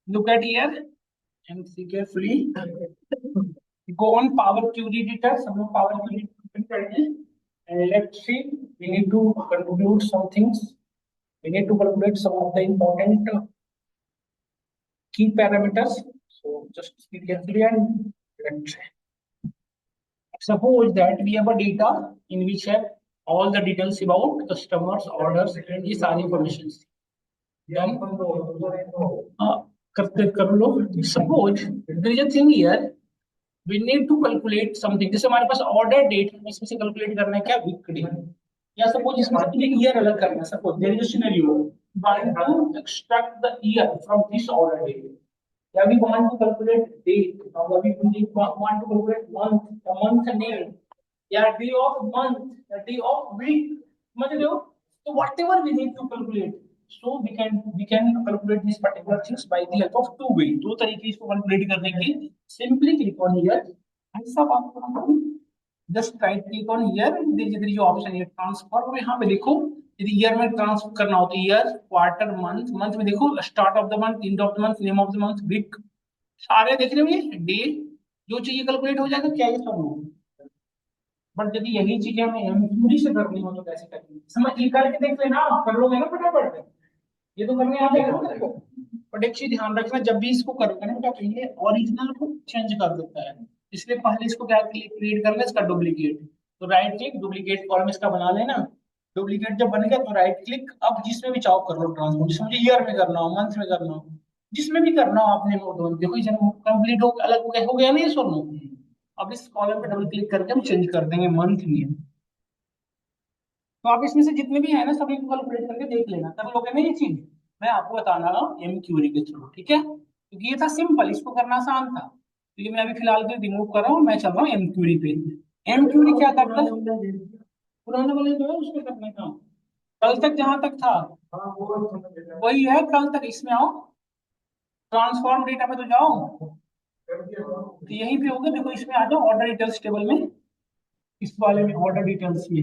Look at here and see carefully. Go on power query editor. Some power query editor, and let's see. We need to conclude some things. We need to calculate some of the important key parameters. So just see carefully and let's say. Suppose that we have a data in which have all the details about customers, orders, and these are information. Then करते कर लो. Suppose there is a thing here. We need to calculate something. जैसे हमारे पास order date है, इसमें से calculate करना है क्या weekday. या suppose इसमें से एक year अलग करना है. Suppose there is a scenario. Want to extract the year from this order date. Yeah, we want to calculate date. Now we want to calculate month, the month name. Yeah, day of month, the day of week. समझ रहे हो? So whatever we need to calculate, so we can calculate these particular things by the help of two ways. दो तरीके इसको calculate करने की. Simply click on here. ऐसा बात करूँ. Just right click on here. there is option here transfer. और यहाँ पे देखो यदि ईयर में ट्रांसफर करना हो तो ईयर, क्वार्टर, मंथ. मंथ में देखो start of the month, end of the month, name of the month, week, सारे देख रहे हो. ये डे जो चाहिए कैलकुलेट हो जाएगा. क्या ये सब. बट यदि यही चीजें हमें एमक्यूरी से करनी हो तो कैसे करेंगे. समझ ये करके देख लेना. आप कर लोगे ना फटाफट. ये तो करने आ जाएगा ना देखो. बट एक चीज ध्यान रखना, जब भी इसको करोगे ना बेटा, ये ओरिजिनल को चेंज कर देता है. इसलिए पहले इसको क्या क्रिएट करना है, इसका डुप्लीकेट. तो राइट क्लिक, डुप्लीकेट कॉलम इसका बना लेना. डुप्लीकेट जब बन गया तो राइट क्लिक, अब जिसमें भी चाहो कर लो ट्रांसफॉर्म. जिसमें मुझे ईयर में करना हो, मंथ में करना हो, जिसमें भी करना हो आपने नोट. देखो ये कंप्लीट हो अलग हो गया ना ये सोनो. अब इस कॉलम पे डबल क्लिक करके हम चेंज कर देंगे मंथ में. तो आप इसमें से जितने भी है ना सभी को कैलकुलेट करके देख लेना. कर लोगे ना ये चीज. मैं आपको बताना एम क्यूरी के थ्रू. ठीक है, क्योंकि ये था सिंपल, इसको करना आसान था. क्योंकि मैं अभी फिलहाल के रिमूव कर रहा हूँ, मैं चल रहा हूँ एम क्यूरी पे. एम क्यूरी क्या करता है, पुराने वाले जो है उसको करने का. कल तक जहां तक था वही है, कल तक. इसमें आओ, ट्रांसफॉर्म डेटा पे तो जाओ. तो यहीं पे होगा. देखो इसमें आ जाओ ऑर्डर डिटेल्स टेबल में. इस वाले में ऑर्डर डिटेल्स में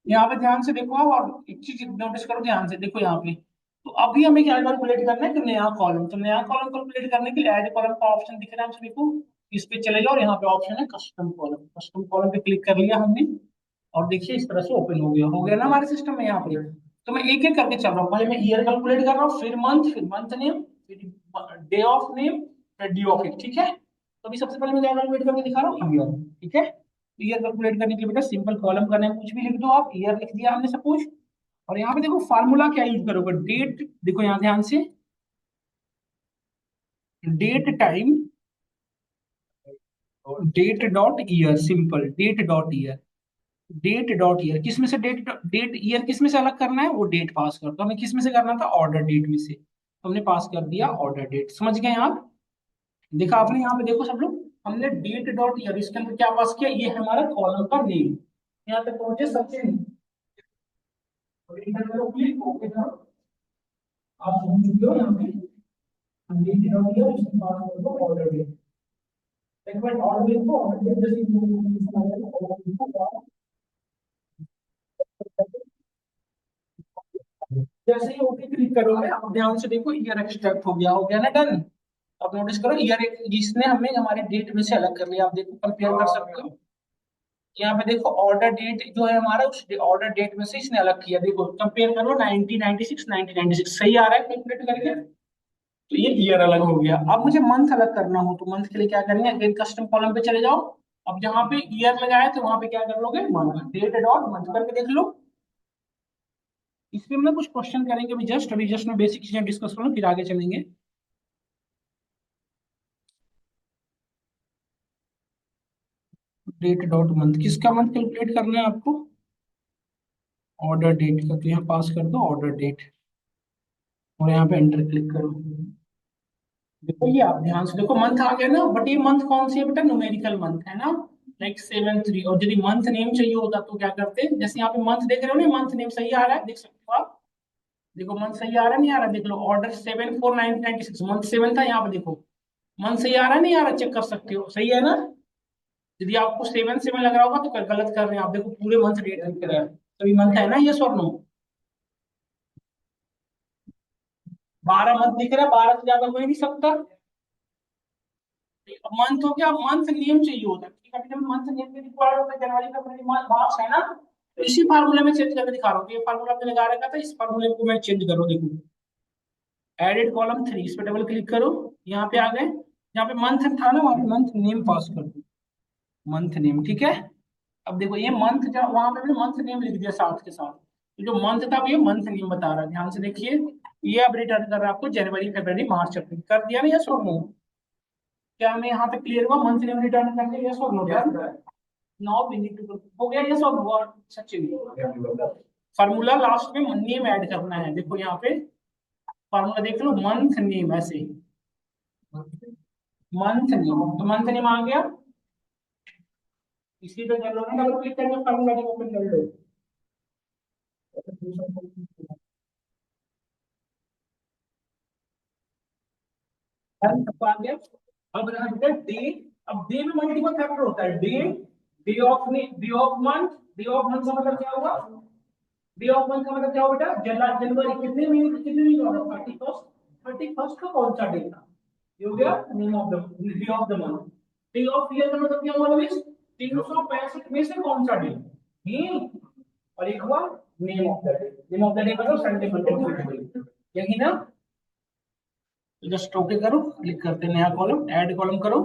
यहाँ पे ध्यान से देखो आप. और एक चीज नोटिस करो ध्यान से. देखो यहाँ पे तो अभी हमें क्या कैलकुलेट करना है कि नया कॉलम. तो नया कॉलम कैलकुलेट करने के लिए ऐड कॉलम का ऑप्शन दिख रहा है सभी को. इस पे चले जाओ और यहाँ पे ऑप्शन है कस्टम कॉलम. कस्टम कॉलम पे क्लिक कर लिया हमने और देखिए इस तरह से ओपन हो गया ना हमारे सिस्टम में यहाँ पे. तो मैं एक एक करके चल रहा हूँ. पहले मैं ईयर कैलकुलेट कर रहा हूँ, फिर मंथ नेम, फिर डे ऑफ नेम, फिर डी ऑफ इट. ठीक है, तो अभी सबसे पहले मैं क्या कैलकुलेट करके दिखा रहा हूँ, ईयर. ठीक है, ईयर कैलकुलेट करने के लिए बेटा सिंपल कॉलम का नेम कुछ भी लिख दो आप. ईयर लिख दिया हमने सपोज. और यहाँ पे देखो फार्मूला क्या यूज करोगे, डेट. देखो यहाँ ध्यान से, date time, date dot year. Simple date dot year. Date dot year किस में से, डेट ईयर किस में से अलग करना है, वो डेट पास कर दो. हमें किस में से करना था, ऑर्डर डेट में से. तो हमने पास कर दिया ऑर्डर डेट. समझ गए आप. देखा आपने यहाँ पे. देखो सब लोग, हमने डेट डॉट ईयर इसके अंदर क्या पास किया, ये है हमारा कॉलम का नेम. यहाँ तक पहुंचे सबसे. आप समझ चुके हो. यहाँ पे हम डेट डॉट ईयर इसमें पास कर दो ऑर्डर डेट. एक बार ऑर्डर डेट को ऑर्डर डेट जैसे जैसे ही ओके क्लिक करोगे आप ध्यान से देखो ईयर एक्सट्रैक्ट हो गया ना. डन. अब नोटिस करो ईयर जिसने हमें हमारे डेट में से अलग कर लिया. आप देखो कंपेयर कर सकते हो. यहाँ पे देखो ऑर्डर डेट जो है हमारा, उस ऑर्डर डेट में से इसने अलग किया. देखो कंपेयर करो 1996 1996 सही आ रहा है कैलकुलेट करके. तो ये ईयर अलग हो गया. अब मुझे मंथ अलग करना हो तो मंथ के लिए क्या करेंगे, अगेन कस्टम कॉलम पे चले जाओ. अब जहां पे ईयर लगाया तो वहां पे क्या कर लोगे, मंथ. डेट डॉट मंथ करके देख लो. इसमें हम कुछ क्वेश्चन करेंगे अभी जस्ट में बेसिक चीजें डिस्कस करूँ फिर आगे चलेंगे. डेट डॉट मंथ, किसका मंथ कैलकुलेट करना है आपको, ऑर्डर डेट का. तो यहाँ पास कर दो ऑर्डर डेट और यहाँ पे एंटर क्लिक करो. देखो ये आप ध्यान से देखो मंथ आ गया ना. बट ये मंथ कौन सी है बेटा, न्यूमेरिकल मंथ है ना, लाइक 7 3. और यदि मंथ नेम चाहिए होता तो क्या करते, जैसे यहाँ पे मंथ देख रहे हो ना, मंथ नेम सही आ रहा है, देख सकते हो आप. देखो मंथ सही आ रहा है नहीं आ रहा, देख लो. ऑर्डर 7 4 9 96, मंथ 7 था. यहाँ पे देखो मंथ सही आ रहा है नहीं आ रहा, चेक कर सकते हो. सही है ना. यदि आपको 7 7 लग रहा होगा तो गलत कर रहे हैं आप. देखो पूरे मंथ डेट लिख रहा है. सभी मंथ है ना, यस और नो? 12 मंथ दिख रहा है, 12 से ज्यादा हो ही नहीं सकता। मंथ हो गया, मंथ नेम चाहिए होता है, ठीक है, अभी मंथ नेम भी रिक्वायर्ड होता है, जनवरी फरवरी मार्च है ना। तो इसी फार्मूले में चेंज करके दिखा रहा हूँ, तो ये फार्मूला मैंने लगा रखा था, इस फार्मूले को मैं चेंज करो, देखो एडेड कॉलम 3, इस पे डबल क्लिक करो, यहाँ पे आ गए, यहाँ पे मंथ था ना, वहाँ पे मंथ नेम पास कर दो, मंथ नेम, ठीक है। अब देखो ये मंथ, जब वहां पे भी मंथ नेम लिख दिया साथ के साथ, तो जो मंथ था वो ये मंथ नेम बता रहा है, ध्यान से देखिए, ये अब रिटर्न कर रहा है आपको जनवरी फरवरी मार्च अप्रैल, कर दिया ना, यस और नो? क्या हमें यहाँ पे क्लियर हुआ, मंथ नेम रिटर्न कर दिया, यस और no? Now we need to, हो गया यस और नो सचिन? फार्मूला लास्ट में नेम ऐड करना है, देखो यहाँ पे फार्मूला देख लो, मंथ नेम ऐसे, मंथ नेम, तो मंथ नेम आ गया, इसी पे कर लो ना, डबल क्लिक करके फार्मूला को ओपन कर लो। अब आ गया, अब रहा डे, अब डे में मल्टीपल फैक्टर होता है, day, day of month, day of month का मतलब क्या हुआ, डे ऑफ मंथ का मतलब क्या हुआ बेटा, जनवरी कितने महीने, कितने दिन होगा, 31st, 31st का कौन सा डे था, ये हो गया name of the, day of the month. Day of year का मतलब क्या हुआ लविश, 365 में से कौन सा डे, और एक हुआ name of the day, name of the day मतलब संडे मंडे ट्यूसडे, यही ना। तो जस्ट ओके करो, क्लिक करते हैं, नया कॉलम ऐड कॉलम करो।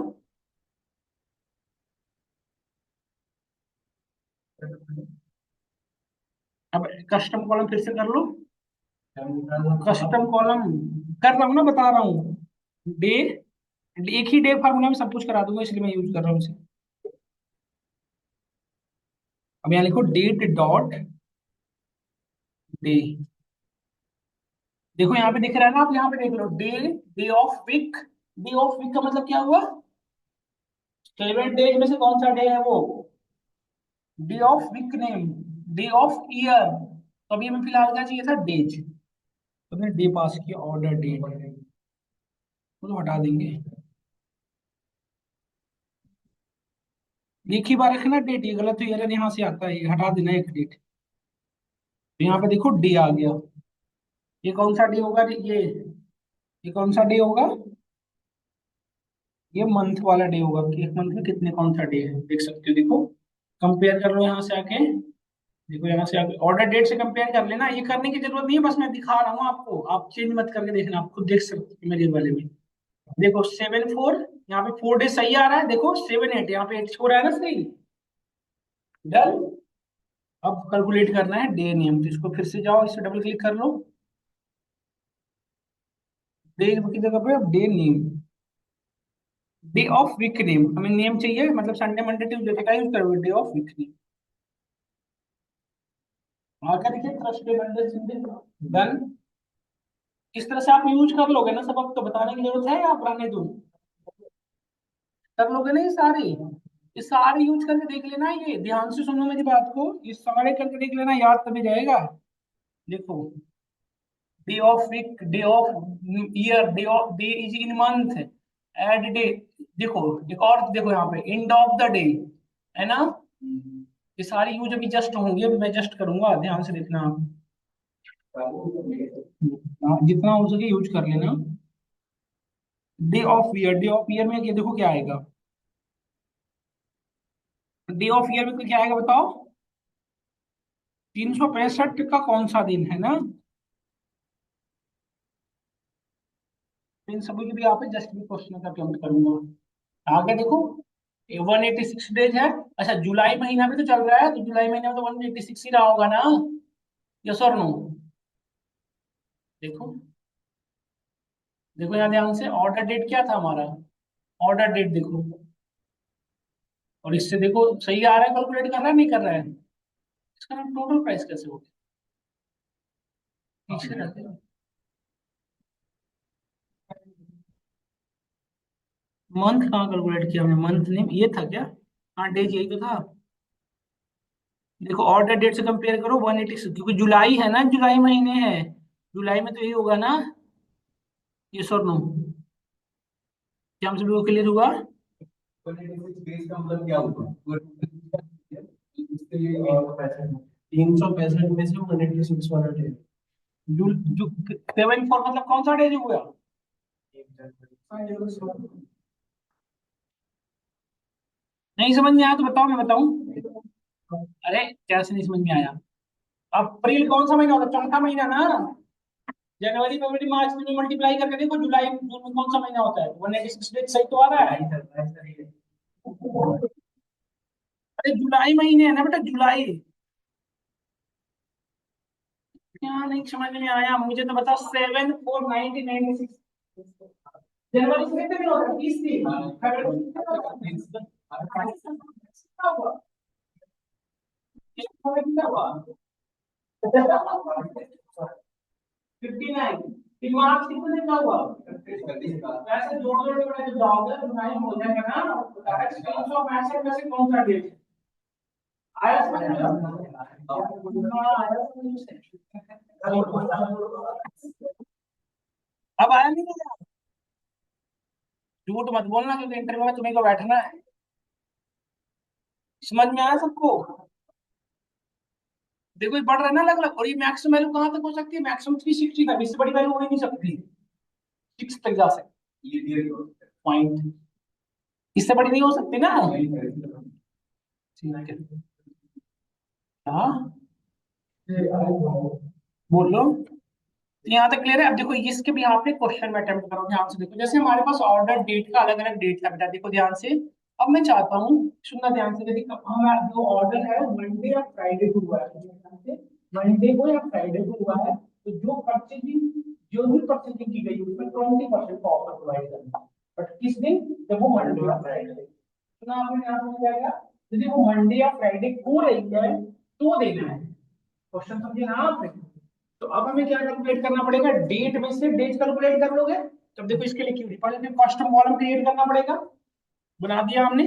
अब कस्टम कॉलम फिर से कर लो, कस्टम कॉलम कर रहा हूँ ना, बता रहा हूँ, डे, एक ही डे फार्मूला में सब कुछ करा दूंगा, इसलिए मैं यूज कर रहा हूँ इसे। अब यहाँ लिखो डेट डॉट डे, देखो यहाँ पे दिख रहा है ना, आप यहाँ पे देख लो, day, day of week, day of week का मतलब क्या हुआ, 7 डेज में से कौन सा डे है वो, day of week name, day of year, तो अभी हमें फिलहाल क्या चाहिए था, डेज, तो हमने डे पास किया, ऑर्डर डेट, तो हटा देंगे, एक ही बार रखना डेट, ये गलत, तो एरर यहाँ से आता है, ये हटा देना एक डेट, तो यहाँ पे देखो डे आ गया, ये कौन सा डे होगा, ये कौन सा डे होगा, ये मंथ वाला डे होगा, कि एक मंथ में कितने कौन सा डे है, देख सकते हो, देखो कंपेयर कर लो यहाँ से आके, देखो यहाँ से आके ऑर्डर डेट से कंपेयर कर लेना, ये करने की जरूरत नहीं है, बस मैं दिखा रहा हूँ आपको, आप चेंज मत करके देखना, आप खुद देख सकते हो मेरे वाले में, देखो 7 4, यहाँ पे 4 डेज सही आ रहा है, देखो 7 8, यहाँ पे 8 हो रहा है ना सही, डन। अब कैलकुलेट करना है डे नेम, तो इसको फिर से जाओ, इसे डबल क्लिक कर लो, डे की जगह पे अब day name, day of week name, हमें नेम चाहिए, मतलब संडे मंडे ट्यूसडे का यूज करोगे, डे ऑफ वीक नेम, आगे देखिए थर्सडे मंडे संडे, डन। इस तरह से आप यूज कर लोगे ना, सब आपको बताने की जरूरत है, आप रहने दो, कर लोगे ना ये सारे यूज करके देख लेना, ये ध्यान से सुनो मेरी बात को, ये सारे करके देख लेना, याद तभी जाएगा, देखो day of week, day of year, day is in month, add day, देखो एक और देखो यहाँ पे एंड ऑफ द डे, है ना, ये सारी यूज अभी जस्ट होंगे, अभी मैं जस्ट करूंगा, ध्यान से देखना आप, जितना हो सके यूज कर लेना, डे ऑफ ईयर में ये देखो क्या आएगा, डे ऑफ ईयर में क्या आएगा बताओ, 365 का कौन सा दिन है ना, तो इन सभी के भी यहाँ पे जस्ट भी क्वेश्चन का अटेम्प्ट करूंगा, आगे देखो 186 डेज है, अच्छा जुलाई महीना भी तो चल रहा है, तो जुलाई महीने में तो 186 ही रहा होगा ना, यस और नो? देखो, देखो यहाँ ध्यान से, ऑर्डर डेट क्या था हमारा, ऑर्डर डेट देखो, और इससे देखो सही आ रहा है, कैलकुलेट कर रहा है नहीं कर रहा है, इसका नाम टोटल प्राइस कैसे हो गया, पीछे रहते हो, मंथ कहाँ कैलकुलेट किया हमने, मंथ नेम ये था क्या, हाँ डेज यही तो था, देखो ऑर्डर डेट से कंपेयर करो 186, क्योंकि जुलाई है ना, जुलाई महीने है, जुलाई में तो यही होगा ना, यस और नो? क्या हम सभी को क्लियर हुआ, 365 में से 186 वाला डे। जो जो 7/4 मतलब कौन सा डे जो हुआ? नहीं समझ में आया तो बताओ, मैं बताऊं? अरे कैसे नहीं समझ में आया? अप्रैल कौन सा महीना होता है? चौथा महीना ना। जनवरी फरवरी मार्च में मल्टीप्लाई करके देखो, जुलाई जून में कौन सा महीना होता है? 186 डेज सही तो आ रहा है। अरे जुलाई महीने है ना बेटा, जुलाई। क्या नहीं समझ में आया मुझे तो बता। 7/4/1996। जनवरी से कितने दिन होता है? 30 दिन। फरवरी से कितने होता है? कितना हुआ? कितना हुआ? 59। फिर मार्च कितने दिन का हुआ? वैसे जोड़ जोड़ के जो जाओगे तो टाइम हो जाएगा ना। तो डायरेक्ट 365 में से कौन सा डेट है? आया समझ में? हाँ, आया समझ में। अब आया नहीं मुझे? झूठ मत बोलना, क्योंकि इंटरव्यू में तुम्हें को बैठना है। समझ में आया सबको? देखो ये बढ़ रहा है ना अलग अलग, और ये मैक्सिमम वैल्यू कहाँ तक हो सकती है? मैक्सिमम 365, इससे बड़ी वैल्यू हो ही नहीं सकती। 6 तक जा सकती पॉइंट, इससे बड़ी नहीं हो सकती ना। ठीक है। हाँ बोलो। तो यहाँ तक क्लियर है? अब देखो इसके भी यहाँ पे क्वेश्चन में अटेम्प्ट करो, ध्यान से देखो। जैसे हमारे पास ऑर्डर डेट का अलग अलग डेट था बेटा, देखो ध्यान से। अब मैं चाहता हूँ, सुनना ध्यान से। देखिए हमारा जो ऑर्डर है मंडे या फ्राइडे को हुआ है, मंडे को या फ्राइडे को हुआ है, तो जो भी परचेजिंग की गई उसमें 20% का ऑफर प्रोवाइड करना। बट किस दिन? जब वो मंडे या फ्राइडे। सुना आपने? यहाँ समझ जाएगा। यदि वो मंडे या फ्राइडे को रही है तो देना है। क्वेश्चन समझे ना आप? तो अब हमें क्या कैलकुलेट करना पड़ेगा? डेट में से डेट कैलकुलेट कर लोगे। तब देखो इसके लिए क्यों पहले कस्टम कॉलम क्रिएट करना पड़ेगा। बना दिया हमने।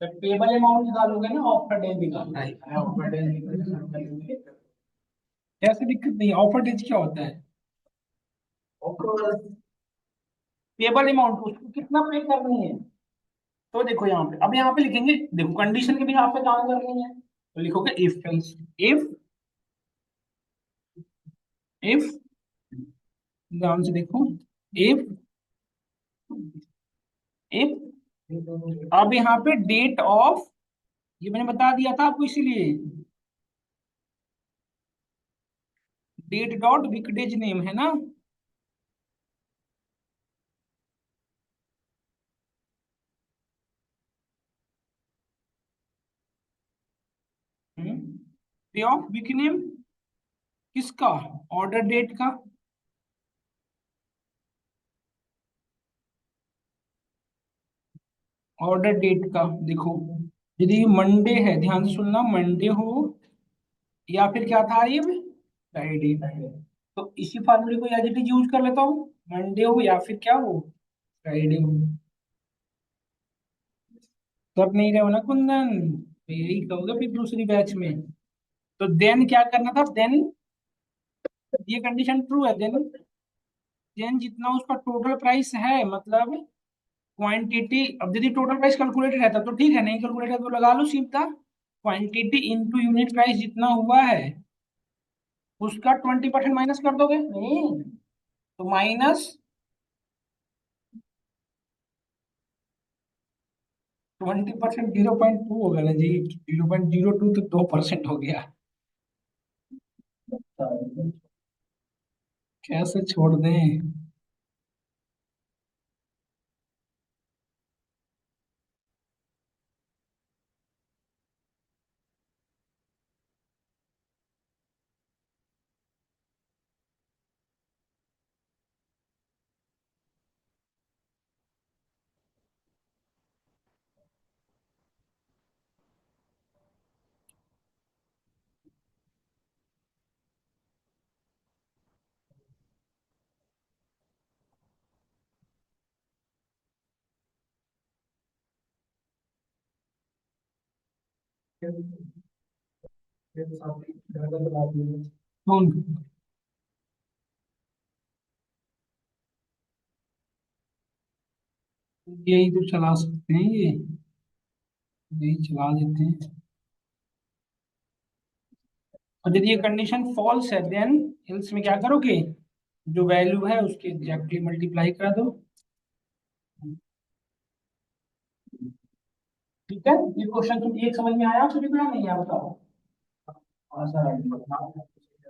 तो टेबल अमाउंट निकालोगे ना, ऑफर डे निकालना है। ऑफर डे ऐसे दिक्कत नहीं है। ऑफर डेज क्या होता है? पेबल अमाउंट उसको कितना पे करनी है। तो देखो यहाँ पे, अब यहाँ पे लिखेंगे, देखो कंडीशन के भी यहाँ पे काम कर रही है, तो लिखोगे इफ इफ ध्यान से देखो। इफ इफ अब यहाँ पे डेट ऑफ, ये मैंने बता दिया था आपको इसीलिए। डेट डॉट विकडेज नेम है ना। डे ऑफ वीक नेम किसका? ऑर्डर डेट का। ऑर्डर डेट का देखो, यदि मंडे है, ध्यान से सुनना, मंडे हो या फिर क्या था ये फ्राइडे, तो इसी फार्मूले को एज इट इज यूज कर लेता हूँ। मंडे हो या फिर क्या हो, फ्राइडे हो। कर नहीं रहे हो ना कुंदन? तो यही कहोगे फिर दूसरी बैच में। तो देन क्या करना था? देन ये कंडीशन ट्रू है। देन जितना उसका टोटल प्राइस है, मतलब क्वांटिटी। अब यदि टोटल प्राइस कैलकुलेटेड रहता तो ठीक है, नहीं कैलकुलेटेड तो लगा लो सीधा। क्वांटिटी इंटू यूनिट प्राइस जितना हुआ है उसका 20% माइनस कर दोगे। नहीं तो माइनस 20%, 0.2 होगा ना जी। 0.02 तो 2% हो गया। कैसे छोड़ दें? कौन? यही तो चला सकते हैं ये, यही चला देते हैं। और यदि ये कंडीशन फॉल्स है देन एल्स में क्या करोगे, जो वैल्यू है उसके एग्जैक्टली मल्टीप्लाई कर दो। ठीक है, ये क्वेश्चन तुम एक समझ में आया फिर भी नहीं आया बताओ। आसान है।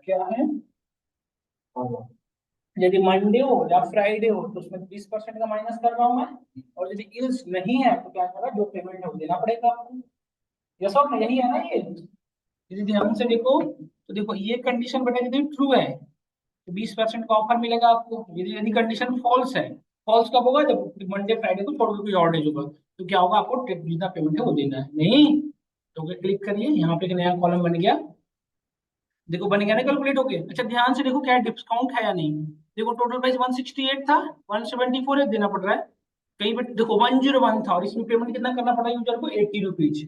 क्या है, यदि मंडे हो या फ्राइडे हो तो उसमें 20% का माइनस कर रहा हूं मैं, और यदि इल्स नहीं है तो क्या करा, जो पेमेंट है वो देना पड़ेगा आपको। यस और no, यही है ना ये। यदि ध्यान से देखो तो देखो ये कंडीशन बता यदि ट्रू है तो 20% का ऑफर मिलेगा आपको। यदि यदि कंडीशन फॉल्स है, फॉल्स कब होगा, जब मंडे फ्राइडे को छोड़ के कोई और डेज होगा, तो क्या होगा, आपको जितना पेमेंट है वो देना है नहीं। तो क्लिक करिए, यहाँ पे एक नया कॉलम बन गया, देखो बन गया ना कैलकुलेट होके। अच्छा ध्यान से देखो क्या डिस्काउंट है या नहीं। देखो टोटल प्राइस 168 था, 174 है देना पड़ रहा है। कहीं पे देखो 101 था, और इसमें पेमेंट कितना करना पड़ा यूजर को, 80 रुपीज।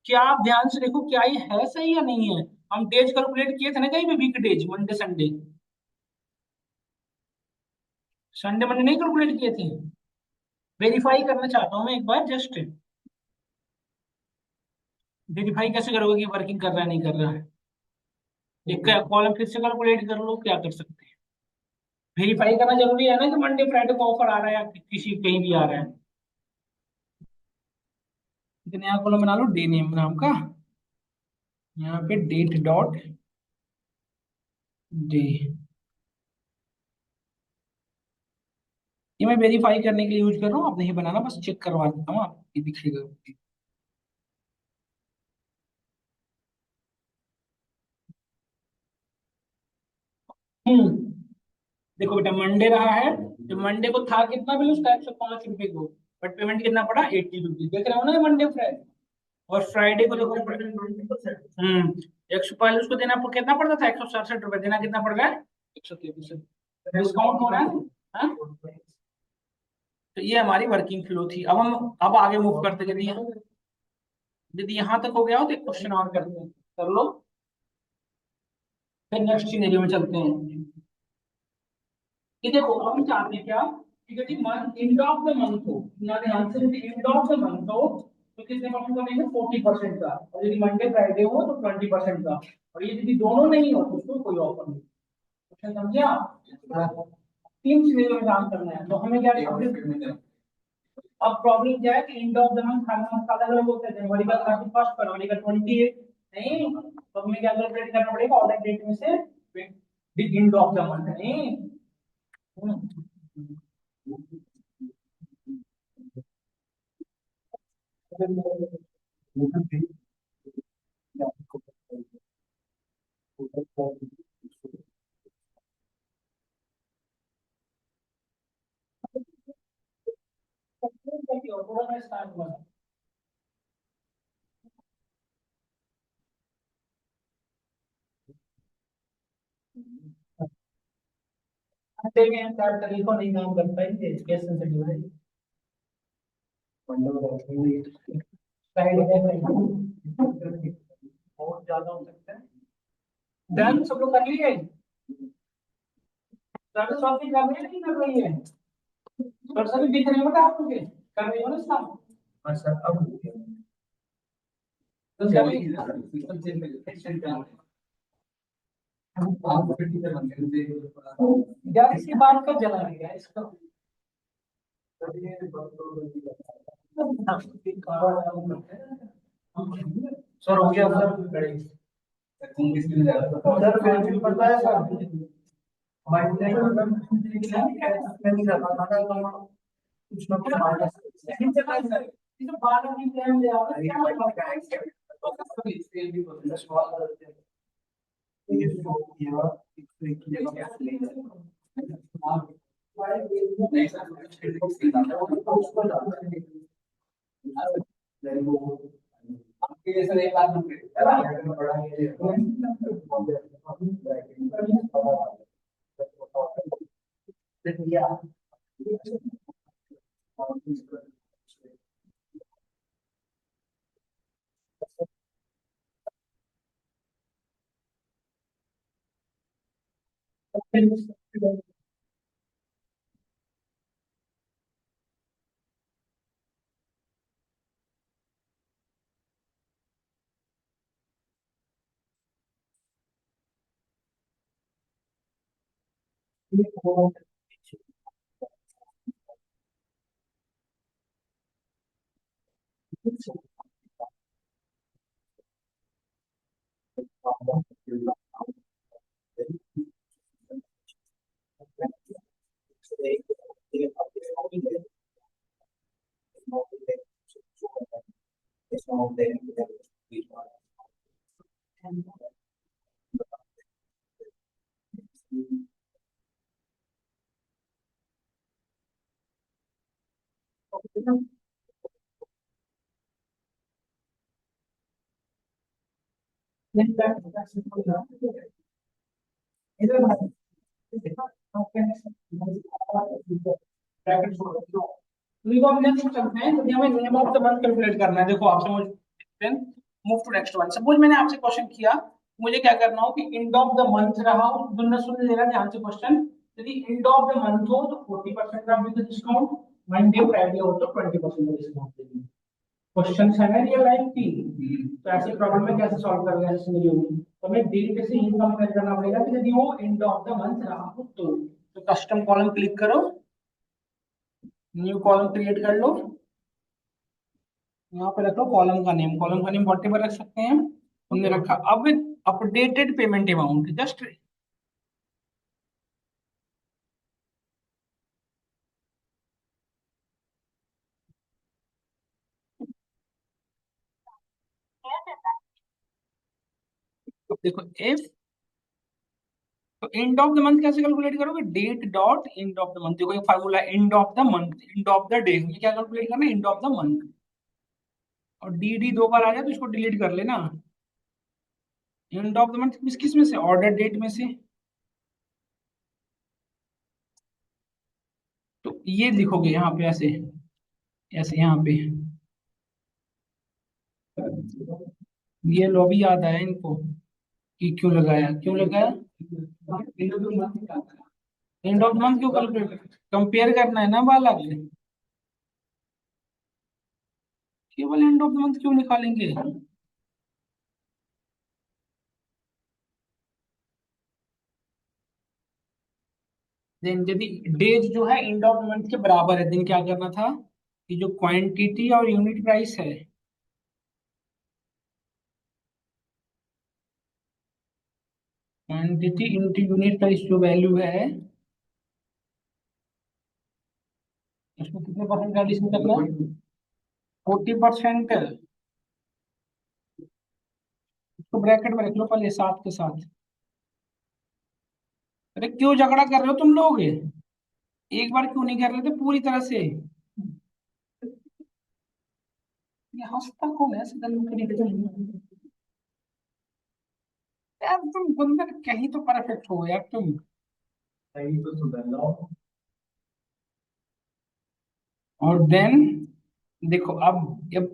क्या आप ध्यान से देखो क्या ये है सही या नहीं है। हम डेज कैलकुलेट किए थे ना कहीं पे, week days, Monday Sunday, Sunday Monday नहीं कैलकुलेट किए थे। वेरीफाई करना चाहता हूँ मैं एक बार जस्ट, वेरीफाई कैसे करोगे कि वर्किंग कर रहा है नहीं कर रहा है। एक कॉलम फिर से कैलकुलेट कर लो, क्या कर सकते हैं। वेरीफाई करना जरूरी है ना कि मंडे फ्राइडे को ऑफर आ रहा है या किसी कहीं भी आ रहा है। एक नया कॉलम बना लो डे नेम नाम का, यहाँ पे डेट डॉट डे। ये मैं वेरीफाई करने के लिए यूज कर रहा हूँ, आप नहीं बनाना, बस चेक करवा देता हूँ, आप ये दिखेगा। हम्म, देखो बेटा मंडे रहा है, तो मंडे को था कितना बिल उसका, 105 रुपए को, बट पेमेंट कितना पड़ा, 80 रुपीज। देख रहे हो ना मंडे फ्राइडे। और फ्राइडे को देखो, 105 उसको देना कितना पड़ता था, 167 रुपए देना कितना पड़ रहा है, 133। डिस्काउंट हो रहा है। हाँ? तो ये हमारी वर्किंग फ्लो थी। अब हम अब आगे मूव करते चलिए। यदि यहाँ तक हो गया हो तो एक क्वेश्चन और करते हैं, कर लो, फिर नेक्स्ट सिनेरियो में चलते हैं। कि देखो अब हम चाहते हैं क्या, कि यदि month end of the month हो ना, ध्यान से, यदि एंड ऑफ द मंथ हो तो कितने परसेंट का देंगे, 40% का, और यदि मंडे फ्राइडे हो तो 20% का, और ये यदि दोनों नहीं हो तो उसको कोई ऑफर नहीं। क्वेश्चन समझे आप। तीन सिनेरियो में काम करना है, तो हमें क्या, अब प्रॉब्लम क्या है कि and of the month her month का अलग अलग होता है, जनवरी का 31, फरवरी का 28, नहीं तो हमें क्या कैलकुलेट करना पड़ेगा, ऑर्डर डेट में से एंड ऑफ द मंथ नहीं। थोड़ा सा स्टार्ट हुआ देखें, चार तरीकों नहीं काम करता है, ये केस सेंसिटिव है। बहुत ज्यादा हो सकता है। डन, सब लोग कर लिए, सर शॉपिंग कर रही है नहीं कर रही है, सर सभी दिख रहे हो बेटा आप लोग के? कर रही हो ना सब। हाँ सर, अब तो आप टीचर बन गए यार, इसके बाद कब जला गया इसका। सर हो गया सर, सर बेनिफिट पड़ता है सर, हमारी नहीं रखा था कुछ ना कुछ माइनस आपके सर एक लाख रुपए देखो हम नेक्स्ट चलते हैं, क्योंकि हमें name of the month calculate करना है। देखो आप समझ, then move to next one. Suppose मैंने आपसे क्वेश्चन किया, मुझे क्या करना हो कि एंड ऑफ द मंथ रहा हो, दुनिया सुन लेना ध्यान से क्वेश्चन। यदि एंड ऑफ द मंथ हो तो 40% का विद डिस्काउंट, मंडे फ्राइडे हो तो 20% का डिस्काउंट देंगे। क्वेश्चन है ना रियल लाइफ की, तो ऐसे प्रॉब्लम में कैसे सॉल्व करेंगे ऐसे सिनेरियो में? तो हमें डेट से ही कंपेयर करना पड़ेगा कि यदि वो एंड ऑफ द मंथ रहा हो तो कस्टम कॉलम क्लिक करो, न्यू कॉलम क्रिएट कर लो, यहाँ पे रख लो कॉलम का नेम। कॉलम का नेम व्हाटएवर रख सकते हैं, हमने रखा। अब अपडेटेड पेमेंट अमाउंट जस्ट, देखो इफ, तो एंड ऑफ द मंथ कैसे कैलकुलेट करोगे? Date dot end of the month. देखो ये फार्मूला, end of the month, end of the day, हमें क्या कैलकुलेट करना है? End of the month. और डी डी दो बार आ जाए तो इसको डिलीट कर लेना। एंड ऑफ द मंथ किस किस में से? ऑर्डर डेट में से। तो ये लिखोगे यहाँ पे ऐसे, ऐसे यहाँ पे, ये लो भी याद आया इनको कि क्यों लगाया, क्यों लगाया? एंड ऑफ मंथ क्यों कैलकुलेट, कंपेयर करना है ना बालक, केवल एंड ऑफ द मंथ क्यों निकालेंगे? देन यदि डेज जो है एंड ऑफ द मंथ के बराबर है, दिन क्या करना था कि जो क्वांटिटी और यूनिट प्राइस है, क्वांटिटी इंटू यूनिट प्राइस जो वैल्यू है, इसमें कितने परसेंट का एडिशन करना है? 40%। इसको ब्रैकेट में रख लो पहले साथ के साथ। अरे क्यों झगड़ा कर रहे हो तुम लोग? एक बार क्यों नहीं कर रहे थे पूरी तरह से? ये हंसता कौन है सदन में? यार तुम बंदा कहीं तो परफेक्ट हो यार तुम। सही तो सुधर जाओ। और देन देखो अब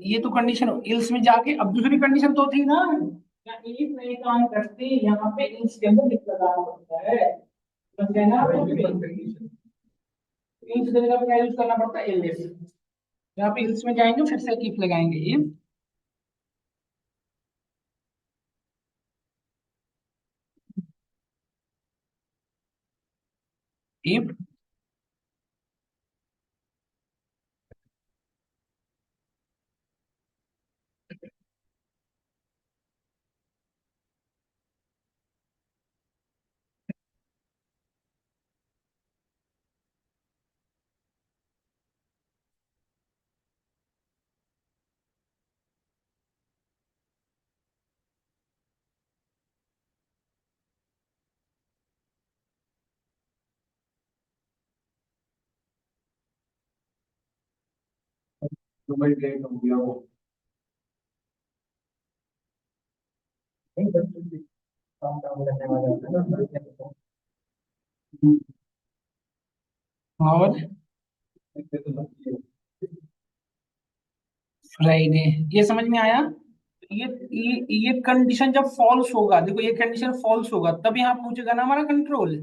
ये तो कंडीशन इल्स में जाके, अब दूसरी कंडीशन तो थी ना, या इफ नहीं काम करते यहाँ पे इल्स के अंदर लिख लगाना पड़ता है, समझ गए ना? इल्स की जगह पे क्या यूज करना पड़ता है? एलिफ। यहाँ पे इल्स में जाएंगे फिर से इफ लगाएंगे, इफ दुबई ट्रेन हो गया वो। नहीं, काम काम करने वाला होता है ना। और फ्राइडे, ये समझ में आया? ये कंडीशन जब फॉल्स होगा, देखो ये कंडीशन फॉल्स होगा तब यहाँ पूछेगा ना हमारा कंट्रोल।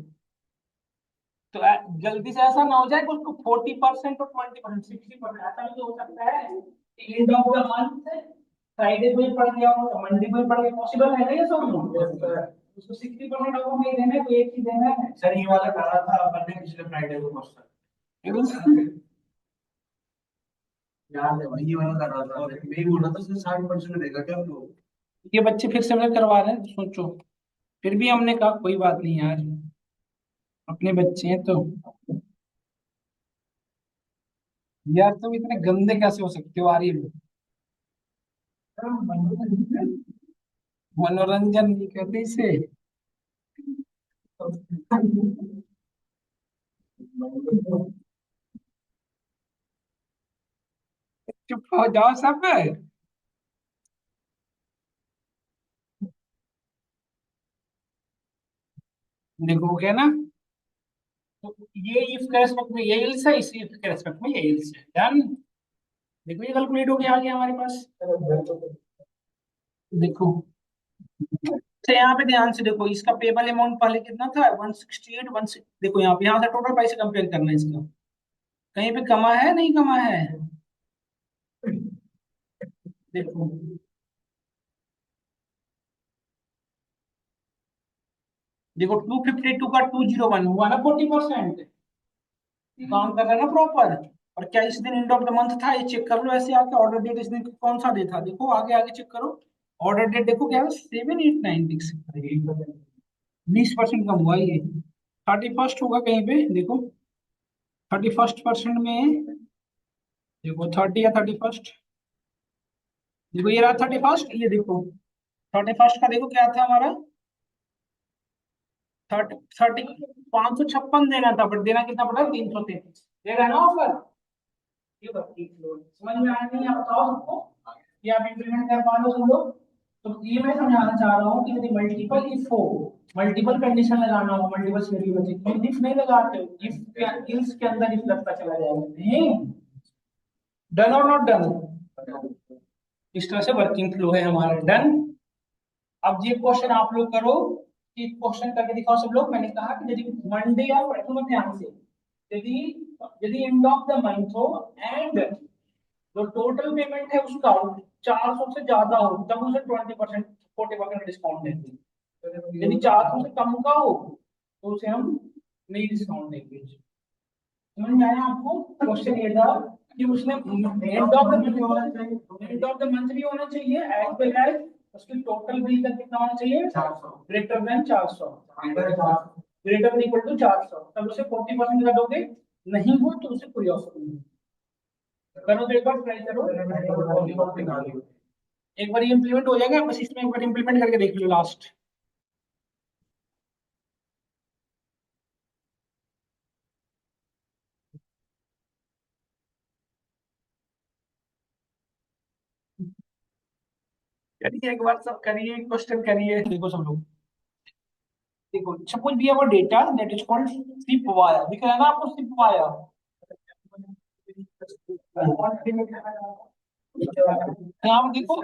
तो जल्दी से ऐसा ना हो जाए कि उसको 40% और 20%, 60%, ऐसा भी तो हो सकता है end of the month Friday को ही पड़ गया हो, मंडे को ही पड़ गया, पॉसिबल है ना ये सब? उसको 60% ऑफ नहीं देना है, तो एक ही देना है। सर ये वाला करा था अपन ने पिछले फ्राइडे को क्वेश्चन। याद है भाई, ये वाला करा था, और मैं ही बोल रहा था सर 60% देगा क्या तो। ये बच्चे फिर से हमें करवा रहे हैं, सोचो। फिर भी हमने कहा कोई बात नहीं यार, अपने बच्चे हैं तो। यार तुम इतने गंदे कैसे हो सकते हो आर्य? मनोरंजन नहीं कहते इसे। चुप हो जाओ सब। देखो क्या ना, तो ये इफ के रेस्पेक्ट में ये इल्स है, इसी इफ के रेस्पेक्ट में ये इल्स है। डन। देखो ये कैलकुलेट हो गया, आ गया हमारे पास। देखो, तो यहाँ पे ध्यान से देखो, इसका पेबल अमाउंट पहले कितना था, 168 वन। देखो यहाँ पे, यहाँ से टोटल प्राइस कंपेयर करना है इसका। कहीं पे कमा है, नहीं कमा है? देखो, देखो 252 का 201 हुआ ना, 40%। काम कर रहा है ना प्रॉपर। और क्या इस दिन एंड ऑफ द मंथ था, ये चेक कर लो ऐसे आके। ऑर्डर डेट इस दिन कौन सा डे था, देखो आगे आगे चेक करो। ऑर्डर डेट देखो क्या है, 7896। 20% कम हुआ ये। 31st होगा कहीं पे, देखो 31st% में। देखो 30 या 31st। देखो ये रहा 31st, ये देखो 31st का देखो क्या था हमारा। 30 556 देना था, बट देना कितना पड़ा, 333 दे रहा है ना ऑफर। ये बत्तीस लोग समझ में आया नहीं, आप बताओ सबको। ये आप इंप्लीमेंट कर पा लो सब लोग। तो ये मैं समझाना चाह रहा हूँ कि यदि मल्टीपल इफ हो, मल्टीपल कंडीशन लगाना हो, मल्टीपल सिनेरियो में इफ नहीं लगाते हो, इफ इल्स के अंदर इफ लगता चला जाएगा नहीं। डन और नॉट डन? इस तरह से वर्किंग फ्लो है हमारा। डन। अब ये क्वेश्चन आप लोग करो, कि क्वेश्चन करके दिखाओ सब लोग। मैंने कहा कि यदि मंडे या सुनो ध्यान से, यदि यदि एंड ऑफ द मंथ हो एंड जो टोटल पेमेंट है उसका 400 से ज्यादा हो, तब उसे 20% 40% डिस्काउंट देंगे। यदि 400 से कम का हो तो उसे हम नहीं डिस्काउंट देंगे। समझ में आया आपको? क्वेश्चन ये था कि उसने एंड ऑफ द मंथ भी होना चाहिए, एज वेल एज उसकी टोटल बिल का कितना होना चाहिए, 400, greater than 400, greater than equal to 400, तब उसे 40% का दोगे। नहीं हो तो उसे कोई ऑफर नहीं। करो तो एक बार ट्राई करो। एक बार ये इम्प्लीमेंट हो जाएगा, बस इसमें एक बार इम्प्लीमेंट करके देख लो लास्ट। करिए एक बार, सब करिए, क्वेश्चन करिए। देखो सब लोग, देखो suppose we have a data that is called ship via. दिख रहा है ना आपको सिप वाया? यहाँ पे देखो,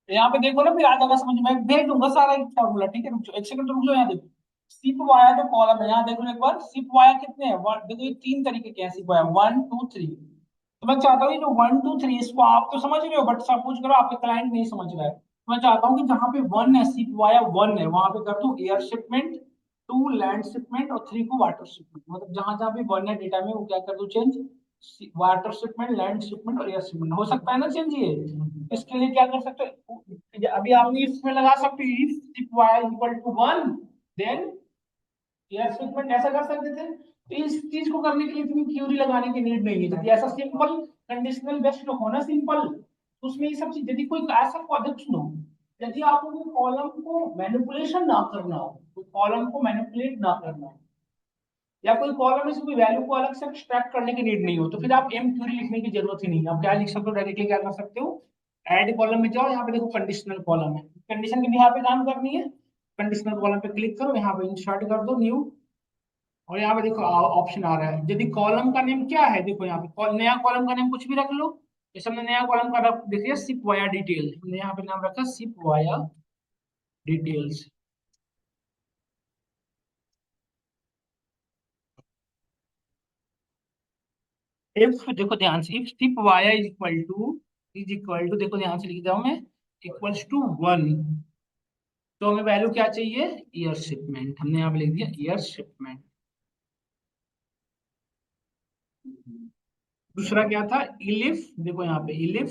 यहाँ पे देखो ना, फिर आ जाएगा समझ में। मैं भेज दूंगा सारा एक फॉर्मूला, ठीक है? रुक जाओ एक सेकंड, रुक जाओ। यहाँ देखो सिप वाया जो कॉलम है, यहाँ देखो एक बार। सिप वाया कितने हैं, देखो ये तीन तरीके के हैं सिप वाया, 1 2 3। तो मैं चाहता हूँ ये जो 1 2 3, इसको आप तो समझ रहे हो, बट सपोज करो आपके क्लाइंट नहीं समझ रहा है, तो मैं चाहता हूँ कि जहाँ पे वन है, सिप वाया वन है, वहां पे कर दूं air shipment, two land shipment और थ्री को वाटर शिपमेंट। मतलब जहां जहां भी वन है डेटा में, वो क्या कर दूं change, water shipment, land shipment और एयर शिपमेंट। हो सकता है ना चेंज ये? इसके लिए क्या कर सकते हो, अभी आप इसमें लगा सकते हो, if ship via equal to one, then air shipment, ऐसा कर सकते थे। तो इस चीज को करने के लिए इतनी थ्योरी लगाने की नीड नहीं है। यदि ऐसा सिंपल कंडीशनल बेस्ड हो ना, सिंपल, तो उसमें ये सब चीज, यदि कोई ऐसा प्रोजेक्ट सुनो, यदि आपको कॉलम को मैनिपुलेशन ना करना हो, कॉलम को मैनिपुलेट ना करना हो, या कोई कॉलम में से कोई वैल्यू को अलग से एक्सट्रैक्ट करने की नीड नहीं हो, तो फिर आप एम क्यूरी लिखने की जरूरत ही नहीं है। आप क्या लिख सकते हो, डायरेक्टली क्या कर सकते हो, ऐड कॉलम में जाओ, यहाँ पे देखो कंडीशनल कॉलम है, कंडीशन के यहाँ पे काम करनी है, कंडीशनल कॉलम पे क्लिक करो, यहाँ पे इंसर्ट कर दो न्यू, और यहाँ पे देखो ऑप्शन आ रहा है। यदि कॉलम का नेम क्या है, देखो यहाँ पे नया कॉलम का नेम कुछ भी रख लो। जैसे हमने नया कॉलम का रख, देखिए सिप वाया डिटेल, हमने यहाँ पे नाम रखा सिप वाया डिटेल्स। इफ देखो ध्यान से, if ship via is equal to देखो ध्यान से लिख रहा हूं मैं, इक्वल्स टू 1, तो हमें वैल्यू क्या चाहिए, ईयर शिपमेंट, हमने यहाँ पे लिख दिया ईयर शिपमेंट। दूसरा क्या था, इलिफ, देखो यहाँ पे elif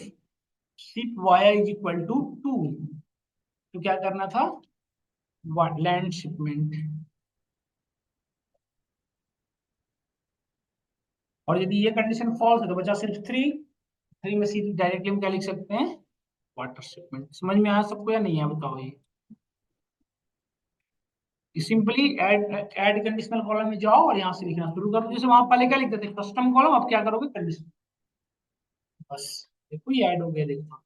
ship via is equal to 2, तो क्या करना था, लैंड शिपमेंट। और यदि ये कंडीशन फॉल्स है तो बचा सिर्फ 3, 3 में सीधे डायरेक्टली हम क्या लिख सकते हैं, वाटर शिपमेंट। समझ में आया सबको या नहीं है, बताओ ये। सिंपली ऐड कंडीशनल कॉलम में जाओ और यहाँ से लिखना शुरू करो, जैसे वहां पहले क्या लिखते थे कस्टम कॉलम, अब क्या करोगे कंडीशन, बस देखो ये ऐड हो गया, देखो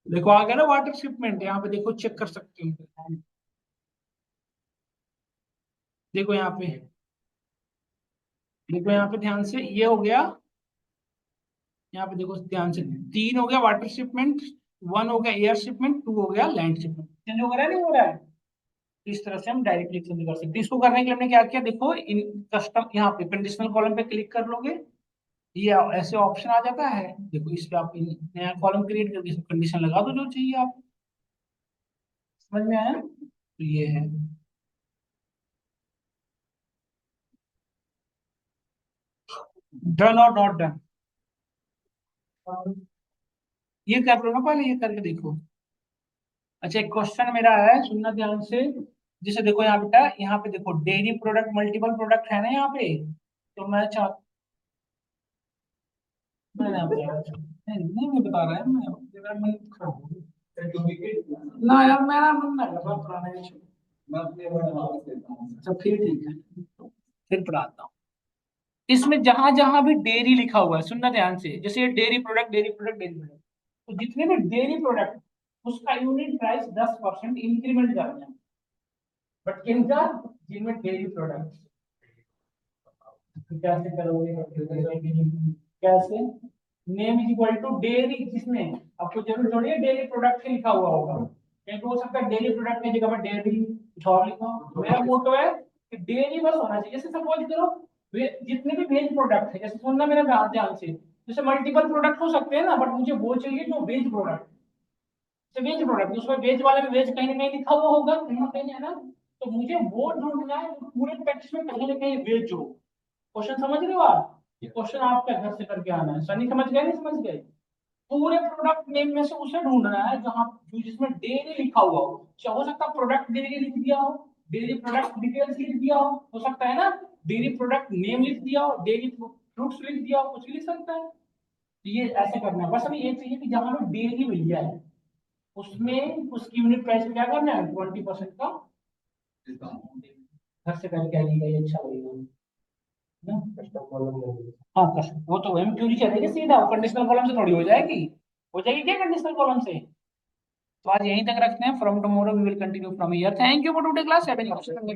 देखो आ गया ना वाटर शिपमेंट, यहाँ पे देखो चेक कर सकते हो, देखो यहाँ पे, देखो यहाँ पे ध्यान से, ये हो गया, यहाँ पे देखो ध्यान से, 3 हो गया वाटर शिपमेंट, 1 हो गया एयर शिपमेंट, 2 हो गया लैंड शिपमेंट। चेंज हो रहा है नहीं हो रहा है, इस तरह से हम डायरेक्टली चेंज कर सकते हैं। इसको करने के लिए हमने क्या किया, देखो इन कस्टम, यहाँ पे कंडीशनल कॉलम पे क्लिक कर लोगे, ये ऐसे ऑप्शन आ जाता है, देखो इस पे आप नया कॉलम क्रिएट करके इसमें कंडीशन लगा दो जो चाहिए आप। समझ में आया, तो ये है, डन और नॉट डन, ये कर लो ना पहले, ये करके देखो। अच्छा, एक क्वेश्चन मेरा है, सुनना ध्यान से, जैसे देखो यहाँ बेटा, यहाँ पे देखो डेयरी प्रोडक्ट मल्टीपल प्रोडक्ट है ना यहाँ पे, तो मैं चाह, मैं नहीं बता रहा, नहीं मैं बता रहा है, मैं मेरा मन खराब हो गया। ना यार मेरा मन ना कर रहा पुराना ही छोड़। मैं अपने बड़ा हाथ देता हूँ। अच्छा फिर ठीक है, फिर पढ़ाता हूँ। इसमें जहां जहां भी डेयरी लिखा हुआ है, सुनना ध्यान से, जैसे ये dairy product dairy product dairy product, तो जितने भी डेयरी प्रोडक्ट उसका यूनिट प्राइस 10% इंक्रीमेंट करना है, बट इनका, जिनमें डेयरी प्रोडक्ट, कैसे करोगे, कैसे, name is equal to dairy, जिसमें आपको जरूर थोड़ी है डेयरी प्रोडक्ट के लिखा हुआ होगा, कहीं हो सकता है डेयरी प्रोडक्ट की जगह पर डेयरी कुछ और लिखा हो। मेरा मोटो है कि डेयरी बस होना चाहिए, जैसे सपोज करो जितने भी वेज प्रोडक्ट है, जैसे सुनना मेरा ध्यान से, जैसे मल्टीपल प्रोडक्ट हो सकते हैं ना, बट मुझे वो चाहिए जो वेज प्रोडक्ट, वेज प्रोडक्ट, उसमें वेज वाले में वेज कहीं ना कहीं लिखा हुआ होगा, कहीं ना कहीं है ना, तो मुझे वो ढूंढना है जो पूरे टेक्स्ट में कहीं ना कहीं वेज हो। क्वेश्चन समझ रहे हो आप, ये क्वेश्चन आपका घर से करके आना है, सनी समझ गए, नहीं समझ गए, पूरे प्रोडक्ट नेम में से उसे ढूंढना है जहां, जिसमें डेयरी लिखा हुआ हो, चाहे हो सकता है प्रोडक्ट डेयरी लिख दिया हो, डेयरी प्रोडक्ट डिटेल्स लिख दिया हो सकता है ना, डेयरी प्रोडक्ट नेम लिख दिया हो, डेयरी फ्रूट्स लिख दिया हो, कुछ भी लिख सकता है। तो ये ऐसे करना है, बस हमें ये चाहिए कि जहां हमें डेयरी मिल जाए उसमें उसकी यूनिट प्राइस में क्या करना है, 20% का घर से करके आइएगा, ये अच्छा लगेगा ना। हाँ कस्टम, वो तो हम क्यों नहीं चलेगी, सीधा कंडीशनल कॉलम से थोड़ी हो जाएगी क्या कंडीशनल कॉलम से। तो आज यहीं तक रखते हैं, from tomorrow we will continue from here, thank you for today class, have any question.